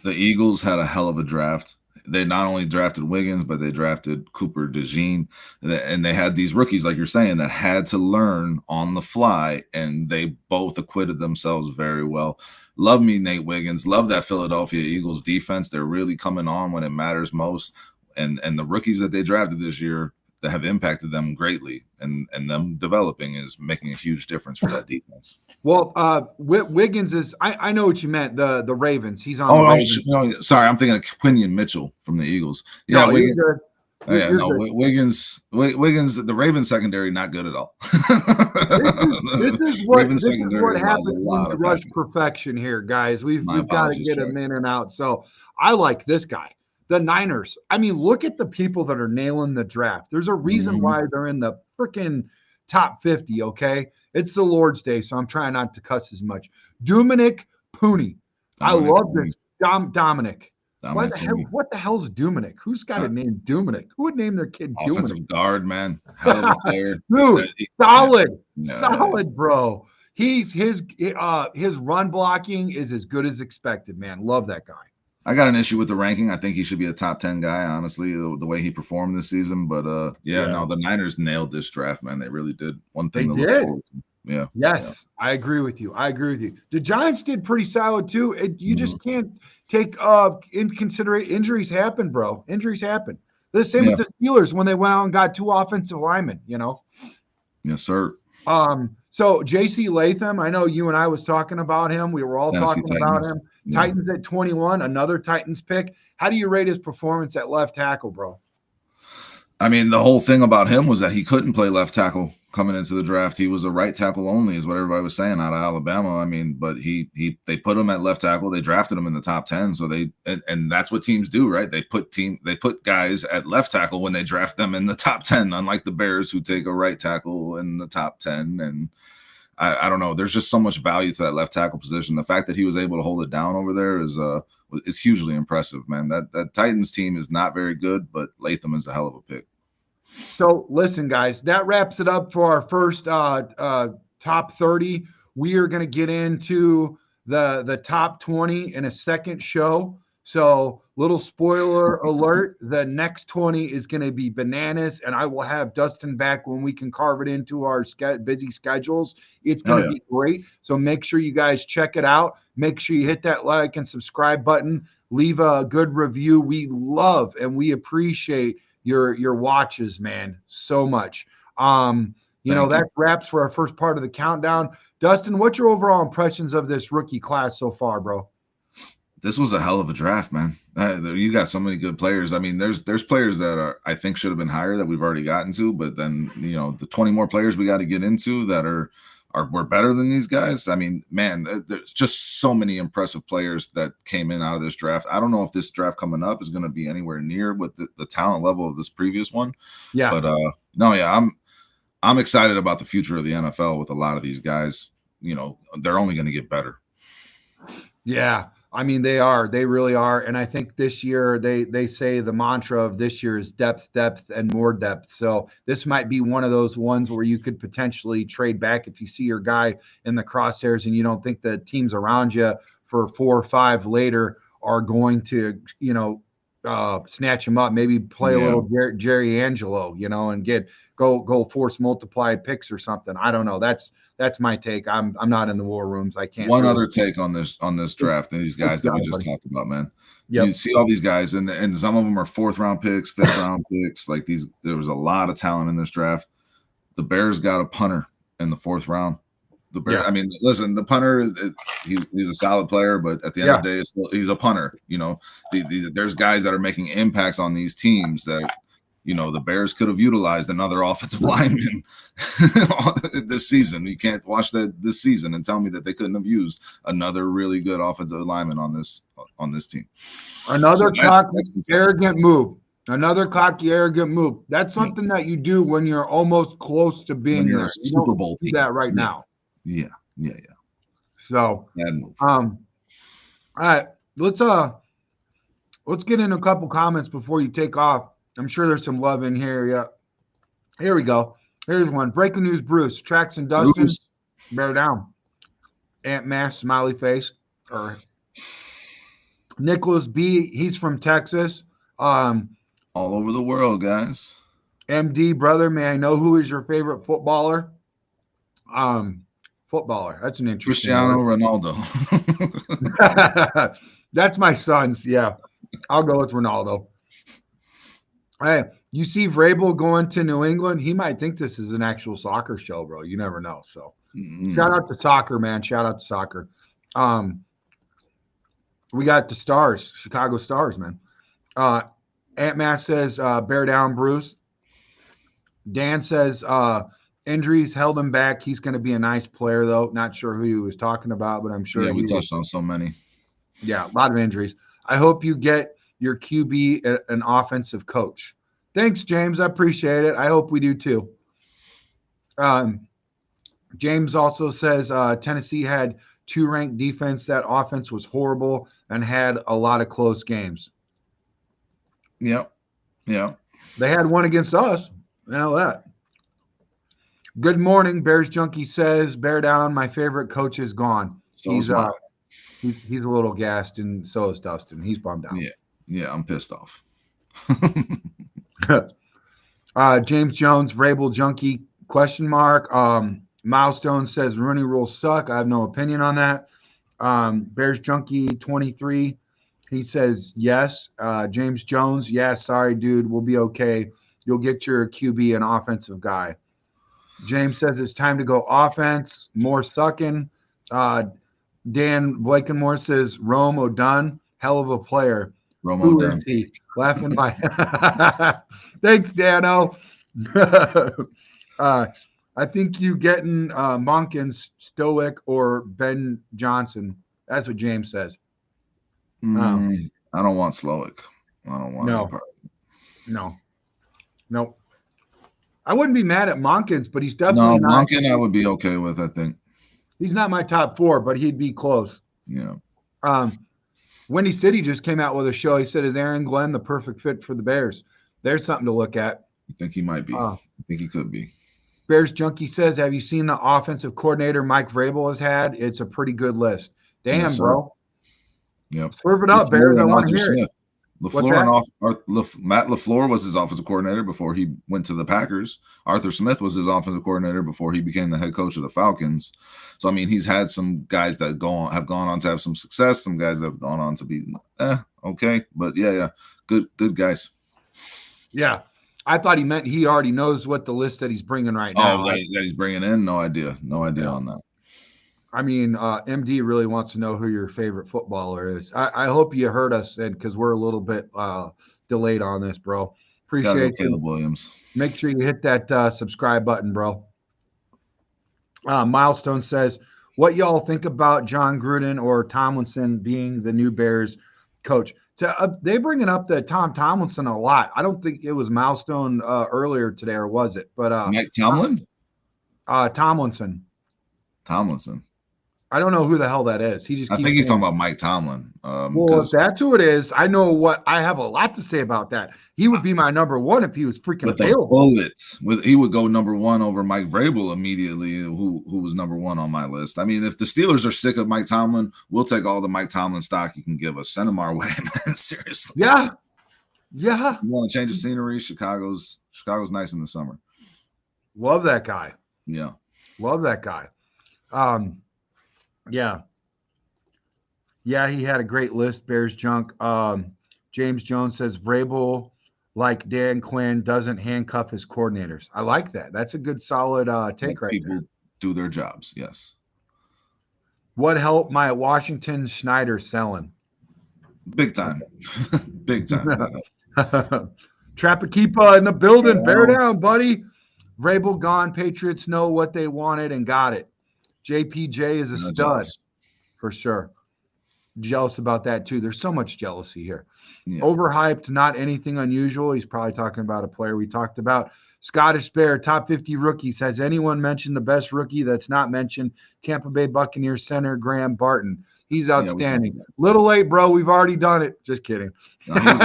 The Eagles had a hell of a draft. They not only drafted Wiggins, but they drafted Cooper DeJean, and they had these rookies, like you're saying, that had to learn on the fly, and they both acquitted themselves very well. Love me, Nate Wiggins. Love that Philadelphia Eagles defense. They're really coming on when it matters most, and the rookies that they drafted this year that have impacted them greatly, and them developing is making a huge difference for that defense. Well, Wiggins is I know what you meant, the Ravens. He's on the Ravens. No, sorry, I'm thinking of Quinion Mitchell from the Eagles. Yeah, no, Wiggins. Wiggins, the Ravens secondary not good at all. This is what happens when you rush perfection here, guys. We've got to get him in and out. So I like this guy. The Niners. I mean, look at the people that are nailing the draft. There's a reason why they're in the freaking top 50, okay? It's the Lord's Day, so I'm trying not to cuss as much. Dominic Pooney. I love this. Dominic. What the hell is Dominic? Who's got a name Dominic? Who would name their kid Dominic? Offensive guard, man. Hell of a player. Dude, solid, bro. His run blocking is as good as expected, man. Love that guy. I got an issue with the ranking. I think he should be a top 10 guy, honestly, the way he performed this season. But the Niners nailed this draft, man. They really did. One thing they did. Yeah. Yes, yeah. I agree with you. The Giants did pretty solid too. You just can't take in consideration injuries happen, bro. Injuries happen. The same with the Steelers when they went out and got 2 offensive linemen. Yes, sir. So J.C. Latham, I know you and I was talking about him. We were all talking about him. Yeah. Titans at 21, another Titans pick. How do you rate his performance at left tackle, bro? I mean, the whole thing about him was that he couldn't play left tackle coming into the draft. He was a right tackle only, is what everybody was saying out of Alabama. I mean, but they put him at left tackle. They drafted him in the top 10. So and that's what teams do, right? They put guys at left tackle when they draft them in the top 10, unlike the Bears who take a right tackle in the top 10. And I don't know. There's just so much value to that left tackle position. The fact that he was able to hold it down over there is hugely impressive, man. That Titans team is not very good, but Latham is a hell of a pick. So listen, guys, that wraps it up for our first top 30. We are going to get into the top 20 in a second show. So, little spoiler alert, the next 20 is going to be bananas, and I will have Dustin back when we can carve it into our busy schedules. It's going to be great. So, make sure you guys check it out. Make sure you hit that like and subscribe button. Leave a good review. We love and we appreciate your watches, man, so much. That wraps for our first part of the countdown. Dustin, what's your overall impressions of this rookie class so far, bro? This was a hell of a draft, man. You got so many good players. I mean, there's players that I think should have been higher that we've already gotten to, but then the 20 more players we got to get into that were better than these guys. I mean, man, there's just so many impressive players that came in out of this draft. I don't know if this draft coming up is going to be anywhere near with the talent level of this previous one. Yeah, but I'm excited about the future of the NFL with a lot of these guys. They're only going to get better. Yeah. I mean, they really are. And I think this year they say the mantra of this year is depth, and more depth. So this might be one of those ones where you could potentially trade back if you see your guy in the crosshairs and you don't think the teams around you for 4 or 5 later are going to, snatch him up, maybe play a little Jerry Angelo, and go force multiplied picks or something. I don't know. That's my take. I'm not in the war rooms. I can't. One other take on this draft and these guys that we just talked about, man. Yep. You see all these guys, and some of them are 4th round picks, 5th round picks. Like these, there was a lot of talent in this draft. The Bears got a punter in the 4th round. The Bears. Yeah. I mean, listen, the punter, he's a solid player, but at the end of the day, he's a punter. There's guys that are making impacts on these teams that. The Bears could have utilized another offensive lineman this season. You can't watch that this season and tell me that they couldn't have used another really good offensive lineman on this team. Another cocky, arrogant move. Another cocky, arrogant move. That's something that you do when you're almost close to being there. Super Bowl team. Do that right now. Yeah. So, all right, let's get in a couple comments before you take off. I'm sure there's some love in here. Yeah. Here we go. Here's one. Breaking news, Bruce. Trax and Dustin. Bear down. Ant Mass, smiley face. Or Nicholas B. He's from Texas. All over the world, guys. MD, brother, may I know who is your favorite footballer? Footballer. That's an interesting Cristiano Ronaldo. That's my son's. Yeah. I'll go with Ronaldo. Hey, you see Vrabel going to New England? He might think this is an actual soccer show, bro. You never know. So, shout out to soccer, man. Shout out to soccer. We got the Stars, Chicago Stars, man. Ant Mass says, bear down, Bruce. Dan says, injuries held him back. He's going to be a nice player, though. Not sure who he was talking about, but I'm sure. Yeah, we touched on so many. Yeah, a lot of injuries. I hope you get your QB an offensive coach. Thanks, James. I appreciate it. I hope we do too. James also says Tennessee had 2 ranked defense. That offense was horrible and had a lot of close games. Yep. Yeah. They had one against us. I know that. Good morning. Bears Junkie says, bear down. My favorite coach is gone. So he's a little gassed, and so is Dustin. He's bummed out. Yeah, I'm pissed off. James Jones, Vrabel Junkie, question mark. Milestone says Rooney rules suck. I have no opinion on that. Bears Junkie 23, he says yes. James Jones, sorry, dude, we'll be okay. You'll get your QB an offensive guy. James says it's time to go offense, more sucking. Dan Blakenmore says Rome O'Dunn, hell of a player. Who is he? Laughing my thanks, Dano. I think you getting Monkins, Stoic, or Ben Johnson. That's what James says. I don't want Slowick. I don't want any part of it. No. I wouldn't be mad at Monkins, but he's definitely not. Monken I would be okay with, I think. He's not my top 4, but he'd be close. Yeah. Windy City just came out with a show. He said, is Aaron Glenn the perfect fit for the Bears? There's something to look at. I think he might be. I think he could be. Bears Junkie says, have you seen the offensive coordinator Mike Vrabel has had? It's a pretty good list. Damn, yes, bro. Yep. Serve it up, Bears. I want to hear it. Matt LaFleur was his offensive coordinator before he went to the Packers. Arthur Smith was his offensive coordinator before he became the head coach of the Falcons. So, I mean, he's had some guys that have gone on to have some success, some guys that have gone on to be okay. But, yeah, good guys. Yeah. I thought he meant he already knows what the list that he's bringing right now. Oh, that he's bringing in? No idea. No idea on that. I mean, MD really wants to know who your favorite footballer is. I hope you heard us, and because we're a little bit delayed on this, bro. Appreciate it. Caleb Williams. Make sure you hit that subscribe button, bro. Milestone says, what y'all think about John Gruden or Tomlinson being the new Bears coach? They bringing up the Tom Tomlinson a lot. I don't think it was Milestone earlier today, or was it? But Mike Tomlin? Tomlinson. I don't know who the hell that is. I think he's talking about Mike Tomlin. Well, if that's who it is, I know what I have a lot to say about that. He would be my number one if he was freaking available. Bullets. He would go number one over Mike Vrabel immediately, who was number one on my list. I mean, if the Steelers are sick of Mike Tomlin, we'll take all the Mike Tomlin stock you can give us. Send him our way, man. Seriously. Yeah. You want to change the scenery? Chicago's nice in the summer. Love that guy. Yeah. Love that guy. Yeah, he had a great list. Bears junk. James Jones says Vrabel, like Dan Quinn, doesn't handcuff his coordinators. I like that. That's a good, solid take right there. People do their jobs. Yes. What helped my Washington Schneider selling? Big time. Big time. Trapakeepa in the building. Bear down, buddy. Vrabel gone. Patriots know what they wanted and got it. JPJ is a stud jealous. For sure. Jealous about that too. There's so much jealousy here. Yeah. Overhyped, not anything unusual. He's probably talking about a player we talked about. Scottish Bear, top 50 rookies. Has anyone mentioned the best rookie that's not mentioned? Tampa Bay Buccaneers center Graham Barton. He's outstanding. Little late, bro. We've already done it. Just kidding. No, he was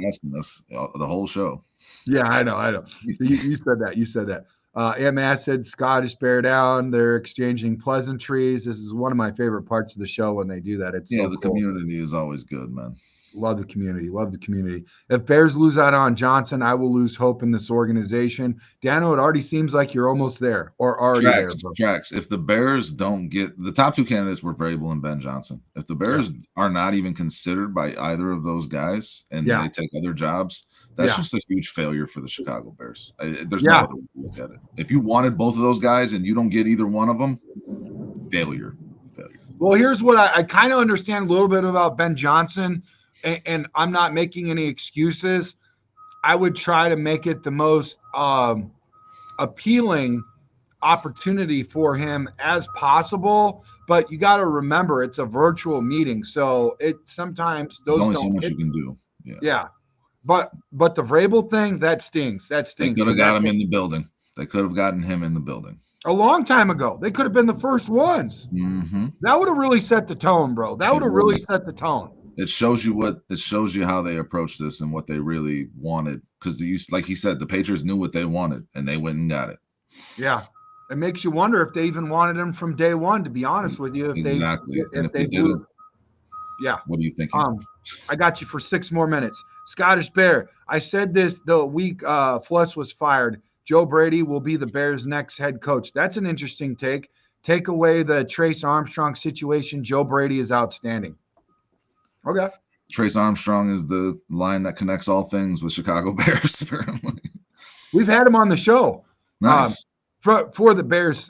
asking us the whole show. Yeah, I know. You said that. MS said Scottish Bear down. They're exchanging pleasantries. This is one of my favorite parts of the show when they do that. It's so the cool. Community is always good, man. Love the community. If Bears lose out on Johnson, I will lose hope in this organization. Dano, it already seems like you're almost there or already there. Tracks. If the Bears don't get the top two candidates were Vrabel and Ben Johnson. If the Bears are not even considered by either of those guys and they take other jobs, that's just a huge failure for the Chicago Bears. There's no other way to look at it. If you wanted both of those guys and you don't get either one of them, failure. Well, here's what I kind of understand a little bit about Ben Johnson, and I'm not making any excuses. I would try to make it the most appealing opportunity for him as possible. But you got to remember, it's a virtual meeting, so it sometimes those only so much you can do. Yeah. But the Vrabel thing, that stings. They could have got him in the building. They could have gotten him in the building a long time ago. They could have been the first ones. Mm-hmm. That would have really set the tone, bro. That would have really set the tone. It shows you how they approached this and what they really wanted. Because like he said, the Patriots knew what they wanted and they went and got it. Yeah. It makes you wonder if they even wanted him from day one, to be honest with you. If they did it. Yeah. What do you think? I got you for 6 more minutes. Scottish Bear, I said this the week Fluss was fired. Joe Brady will be the Bears' next head coach. That's an interesting take. Take away the Trace Armstrong situation. Joe Brady is outstanding. Okay. Trace Armstrong is the line that connects all things with Chicago Bears, apparently. We've had him on the show. Nice. For the Bears,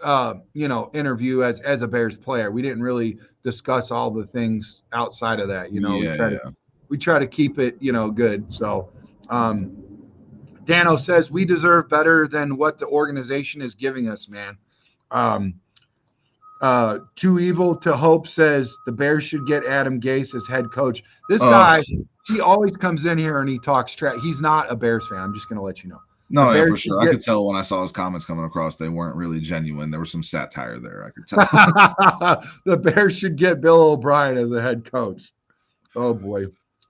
interview as a Bears player. We didn't really discuss all the things outside of that. We try to keep it, good. So, Dano says we deserve better than what the organization is giving us, man. Too Evil to Hope says the Bears should get Adam Gase as head coach. This guy, he always comes in here and he talks trash. He's not a Bears fan. I'm just going to let you know. No, for sure. I could tell when I saw his comments coming across, they weren't really genuine. There was some satire there. I could tell. The Bears should get Bill O'Brien as a head coach. Oh, boy.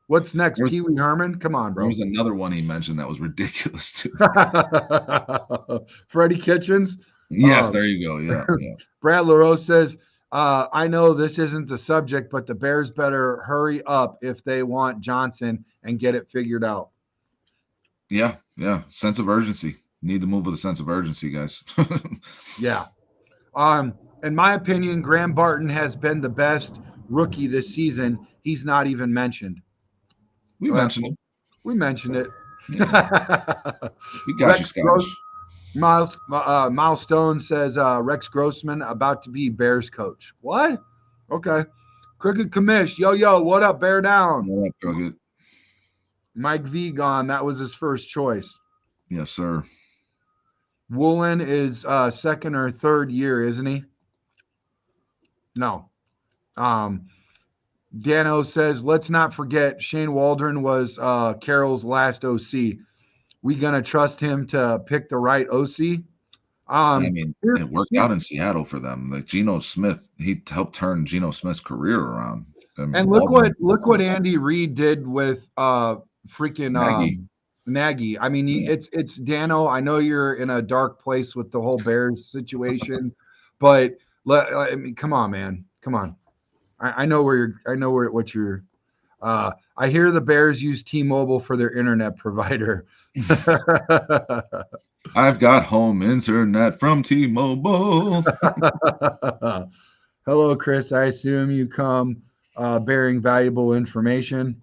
What's next? Pee Wee Herman? Come on, bro. There was another one he mentioned that was ridiculous, too. Freddie Kitchens? Yes, there you go. Yeah. Brad LaRose says, I know this isn't the subject, but the Bears better hurry up if they want Johnson and get it figured out. Yeah. Sense of urgency. Need to move with a sense of urgency, guys. Yeah. In my opinion, Graham Barton has been the best rookie this season. He's not even mentioned. We mentioned it. We mentioned it. Yeah. We got you, Scottish. Milestone says Rex Grossman about to be Bears coach. What? Okay. Crooked Commish. Yo, what up? Bear down. What up, Crooked? Mike V gone. That was his first choice. Yes, sir. Woolen is second or third year, isn't he? No. Dano says, let's not forget Shane Waldron was Carroll's last OC. We gonna trust him to pick the right OC? I mean, it worked out in Seattle for them. Like Geno Smith, he helped turn Geno Smith's career around. And look what Andy Reid did with freaking Nagy. I mean, it's Dano. I know you're in a dark place with the whole Bears situation, but I mean, come on, man, come on. I know what you're. I hear the Bears use T-Mobile for their internet provider. I've got home internet from T-Mobile. Hello, Chris. I assume you come bearing valuable information.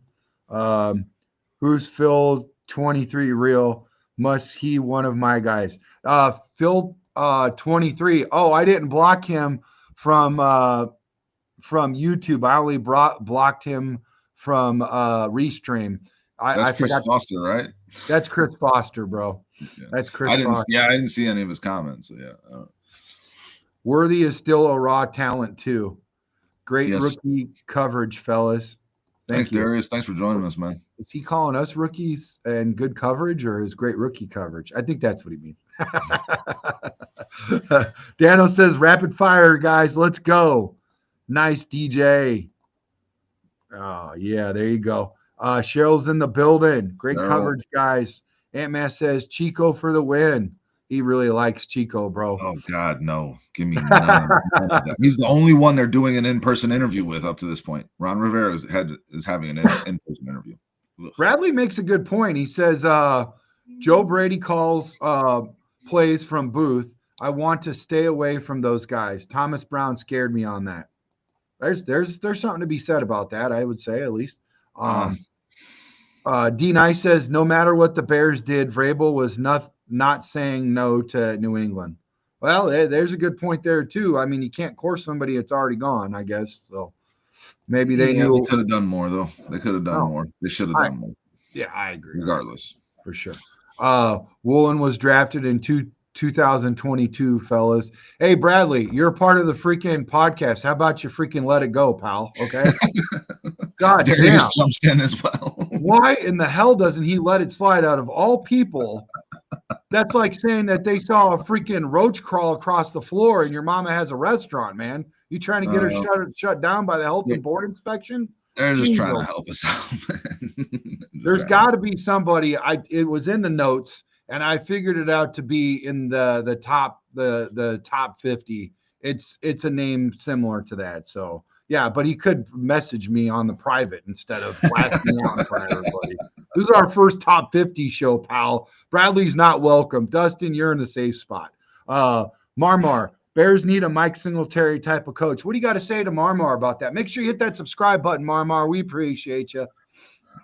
Who's Phil 23 real? Must he one of my guys? Phil 23. Oh, I didn't block him from YouTube. I only blocked him from Restream. That's Chris Foster, right? That's Chris Foster, bro. Yeah. That's Chris Foster. I didn't see any of his comments. So yeah. Worthy is still a raw talent too. Great rookie coverage, fellas. Thanks, Darius. Thanks for joining us, man. Is he calling us rookies and good coverage, or is great rookie coverage? I think that's what he means. Dano says, rapid fire, guys. Let's go. Nice, DJ. Oh, yeah, there you go. Cheryl's in the building. Great coverage, guys. Ant-Man says, Chico for the win. He really likes Chico, bro. Oh, God, no. Give me none of that. He's the only one they're doing an in-person interview with up to this point. Ron Rivera is having an in-person interview. Ugh. Bradley makes a good point. He says, Joe Brady calls plays from booth. I want to stay away from those guys. Thomas Brown scared me on that. There's something to be said about that, I would say, at least. D Nice says, no matter what the Bears did, Vrabel was not saying no to New England. Well, there's a good point there too. I mean, you can't course somebody that's already gone, I guess. So maybe they knew. They could have done more, though. They could have done more. They should have done more. Yeah, I agree. Regardless. For sure. Woolen was drafted in 2022, fellas. Hey, Bradley, you're part of the freaking podcast. How about you freaking let it go, pal? Okay. God damn. Jumps in as well. Why in the hell doesn't he let it slide out of all people? That's like saying that they saw a freaking roach crawl across the floor and your mama has a restaurant, man. You trying to get her shut down by the health and board inspection? They're just trying to help us out, man. There's got to be somebody. It was in the notes, and I figured it out to be in the top 50. It's a name similar to that. So yeah, but he could message me on the private instead of blasting me out in front of everybody. This is our first top 50 show, pal. Bradley's not welcome. Dustin, you're in the safe spot. Marmar, Bears need a Mike Singletary type of coach. What do you got to say to Marmar about that? Make sure you hit that subscribe button, Marmar. We appreciate you.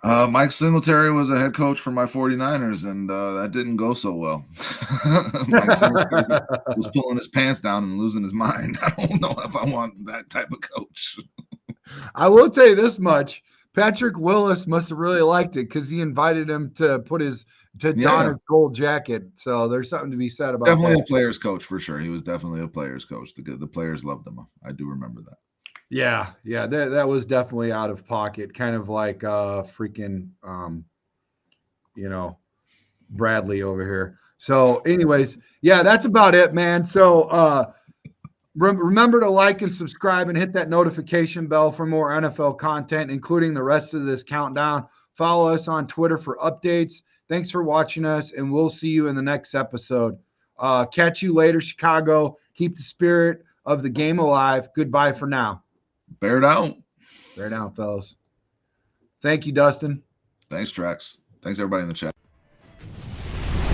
Mike Singletary was a head coach for my 49ers, and that didn't go so well. Mike Singletary was pulling his pants down and losing his mind. I don't know if I want that type of coach. I will tell you this much. Patrick Willis must have really liked it because he invited him to don his gold jacket. So there's something to be said about definitely that. A player's coach for sure. He was definitely a player's coach. The players loved him. I do remember that. Yeah, that was definitely out of pocket, kind of like freaking Bradley over here. So anyways, yeah, that's about it, man. So remember to like and subscribe and hit that notification bell for more NFL content, including the rest of this countdown. Follow us on Twitter for updates. Thanks for watching us, and we'll see you in the next episode. Catch you later, Chicago. Keep the spirit of the Game Alive. Goodbye for now. Bear down. Bear down, fellas. Thank you, Dustin. Thanks, Trax. Thanks, everybody in the chat.